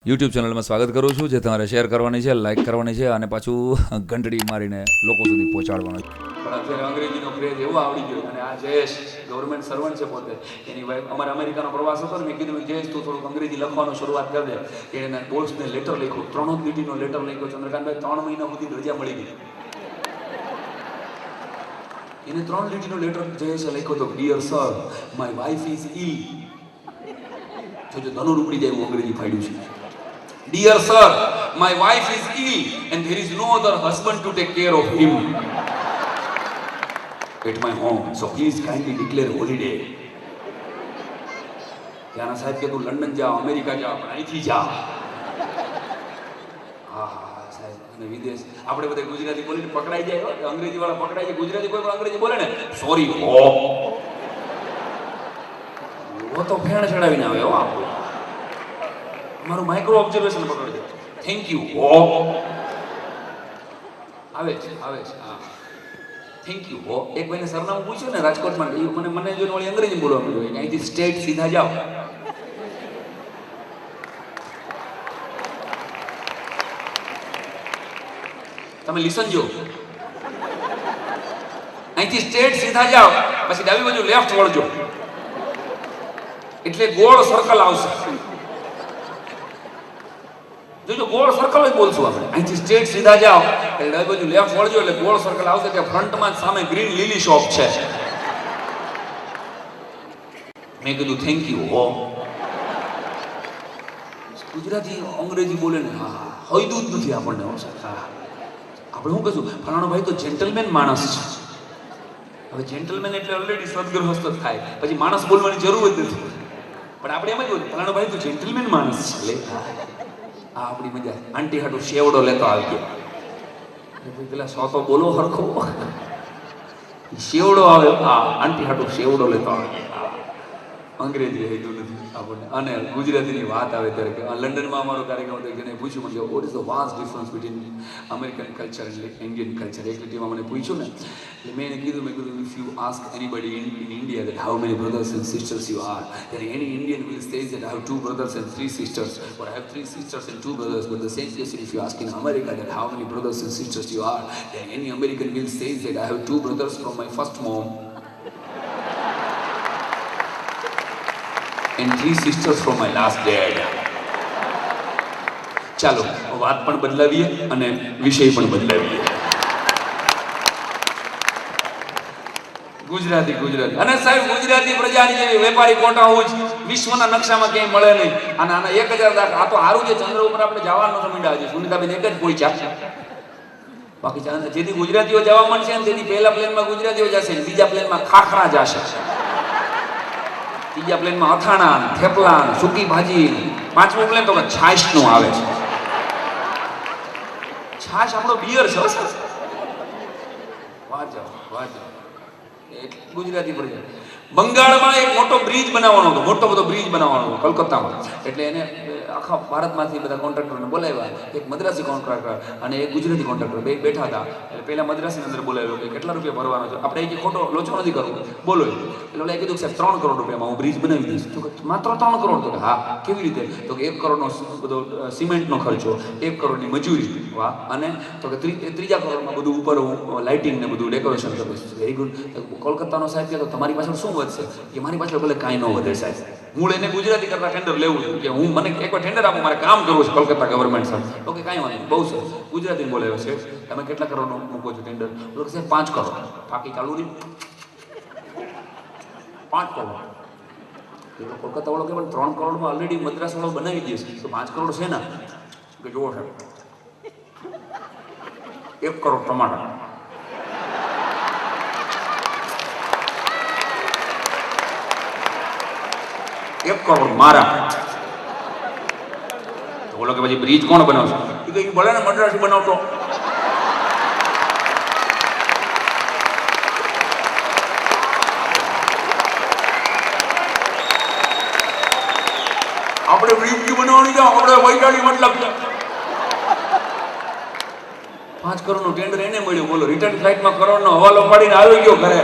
YouTube ચેનલમાં સ્વાગત કરું છું, જે તમારે શેર કરવાની છે, લાઇક કરવાની છે અને પાછું ઘંટડી મારીને લોકો સુધી પહોંચાડવાનું છે. પણ અત્યારે અંગ્રેજીનો ક્રેઝ એવો આવડી ગયો અને આ જયેશ ગવર્મેન્ટ સર્વન્ટ છે પોતે, એની વાઈફ અમારે અમેરિકાનો પ્રવાસ હતો ને, મેં કીધું જયેશ તું થોડુંક અંગ્રેજી લખવાનું શરૂઆત કરી દે. કે એના બોસને લેટર લખ્યું, 3 લીટીનો લેટર લખ્યો. ચંદ્રકાંતભાઈ 3 મહિના સુધી રજા મળી ગઈ. એને 3 લીટીનો લેટર જયેશે લખ્યો હતો, dear sir my wife is ill. જો ધનુર ઉપડી જાય એવું અંગ્રેજી ફાડ્યું છે. Dear sir, my wife is ill and there is no other husband to take care of him at my home. So please kindly declare holiday. ત્યાંના સાહેબ કે તું લંડન જા, અમેરિકા જા, પણ અહીંથી જા. હા સાહેબ, અને વિદેશ આપણે બધા ગુજરાતી બોલીને પકડાઈ જાય, અંગ્રેજી વાળા પકડાઈ જાય. ગુજરાતી કોઈ પણ અંગ્રેજી બોલે ને, સોરી હો તો ફેણ ચડાવીને આવે. હો આપણું મારું માઇક્રો ઓબ્ઝર્વેશન પકડી દે. થેન્ક યુ હો આવે છે હા થેન્ક યુ હો. એક ભાઈને સરનામું પૂછ્યું ને રાજકોટમાં, મને જોઈને વળી અંગ્રેજી બોલવા મળ્યું કે અહીંથી સ્ટેટ સીધા જાઓ. તમે લિસન જો, અહીંથી સ્ટેટ સીધા જાઓ, પછી ડાબી બાજુ લેફ્ટ વળજો એટલે ગોળ સર્કલ આવશે. જો ગોળ સર્કલ જ બોલશું આપણે. અહીંથી સ્ટ્રેટ સીધા જાઓ એટલે ડાબી બાજુ લેફ્ટ વળજો એટલે ગોળ સર્કલ આવશે. કે ફ્રન્ટમાં જ સામે ગ્રીન લીલી શોપ છે. મેં કીધું થેન્ક યુ હો. ગુજરાતી અંગ્રેજી બોલે ને હા હૈદું જ નથી આપણને. હા આપણે શું કહીશું, ફલાણો ભાઈ તો જેન્ટલમેન માણસ છે. હવે જેન્ટલમેન એટલે ઓલરેડી સદગૃહસ્થ થાય, પછી માણસ બોલવાની જરૂર જ નથી. પણ આપણે એમ જ બોલીએ ફલાણો ભાઈ તો જેન્ટલમેન માણસ છે. લે આ આપણી મજા. આંટી હાટું શેવડો લેતો આવી ગયો. પેલા સો તો બોલો હરખો. શેવડો આવે. હા આંટી હાટું શેવડો લેતો આવે. અંગ્રેજી હેતું નથી આપણને. અને ગુજરાતીની વાત આવે ત્યારે કે લંડનમાં અમારો કાર્યક્રમ હતો, જેને પૂછ્યું મને what is the vast difference between American culture and Indian culture. એક લીટીમાં મને પૂછ્યું ને, એટલે મેં એને કીધું if you ask anybody in India that how many brothers and sisters you are, then any Indian will say that I have 2 brothers and 3 sisters, or I have 3 sisters and 2 brothers. But the same question if you ask in America that how many brothers and sisters you are, then any American will say that I have 2 brothers from my first mom and 3 sisters from my last dad. ચાલો વાત પણ બદલાવીએ અને વિષય પણ બદલાવીએ. ગુજરાતી અને સાહેબ ગુજરાતી પ્રજાની જેવી વેપારી કોટા હોય વિશ્વના નકશામાં ક્યાંય મળે નહીં. અને આના 1000 દાખલા. આ તો સારું છે, ચંદ્ર ઉપર આપણે જવાનું નથી મીંડા. હજી સુનિતાબેન એક જ પહોંચ્યા. બાકી જેથી ગુજરાતીઓ જવા માંડશે ને તેથી પહેલા પ્લેનમાં ગુજરાતીઓ જશે, બીજા પ્લેનમાં ખાખરા જશે, ત્રીજા પ્લેનમાં અથાણા, થેપલા, સૂકી ભાજી, 5મું પ્લેન તો છાશ નું આવે છે. છાશ આપણો બિયર છે. વાજો ગુજરાતી પ્રજા. બંગાળમાં એક મોટો બ્રિજ બનાવવાનો હતો, મોટો બધો બ્રિજ બનાવવાનો હતો કલકત્તામાં. એટલે એને આખા ભારતમાંથી બધા કોન્ટ્રાક્ટરોને બોલાવ્યા. એક મદ્રાસી કોન્ટ્રાક્ટર અને એક ગુજરાતી કોન્ટ્રાક્ટર બે બેઠા હતા. એટલે પહેલા મદ્રાસી અંદર બોલાવ્યો કે કેટલા રૂપિયા ભરવાનો છે. આપણે એક ખોટો લોચો નથી કરવો, બોલો. એટલે ઓલા કીધું સાહેબ 3 કરોડ રૂપિયામાં હું બ્રિજ બનાવી દઈશ. તો માત્ર 3 કરોડ? તો હા કેવી રીતે? તો કે 1 કરોડનો બધો સિમેન્ટનો ખર્ચો, 1 કરોડની મજૂરી. વાહ. અને તો કે ત્રીજા કરોડમાં બધું ઉપર હું લાઇટિંગ ને બધું ડેકોરેશન કરીશ. Very good. કોલકાતાનો સાહેબ કે તો તમારી પાછળ શું વધશે? કે મારી પાછળ ભલે કાંઈ ન વધે સાહેબ. હું એને ગુજરાતી કરતા ટેન્ડર લેવું છું કે હું મને એકવાર ટેન્ડર આપો, મારે કામ કરવું છે કોલકાતા ગવર્મેન્ટ સાથે. તો કે કાંઈ વાંધો નહીં, બહુ સરસ. ગુજરાતી બોલાવ્યો છે, તમે કેટલા કરોડનો મૂકો છો ટેન્ડર? તો કે સાહેબ 5 કરોડ. બાકી ચાલુ નહીં 5 કરોડ. કોલકાતા વાળો કે 3 કરોડમાં ઓલરેડી મદ્રાસ વાળો બનાવી દે છે, તો 5 કરોડ છે ને? કે જુઓ સાહેબ 1 કરોડ ટમાટર, 1 કરોડ મારા. તો બોલો કે પછી બ્રિજ કોણ બનાવશે? એ કે ભલે ને મદ્રાસી બનાવતો. આપણે બ્રિજ બનાવવાની જાઓ, આપણે વૈચારિક મતલબ 5 કરોડનું ટેન્ડર એને મળ્યું. બોલો રિટર્ન ફ્લાઇટમાં કરોડનો હવાલો પાડીને આવી ગયો ઘરે.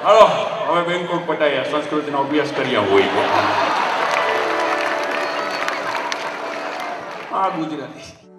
હાલો હવે બેંકોક પટાયા, સંસ્કૃતિનો અભ્યાસ કર્યા હોય. આ ગુજરાતી.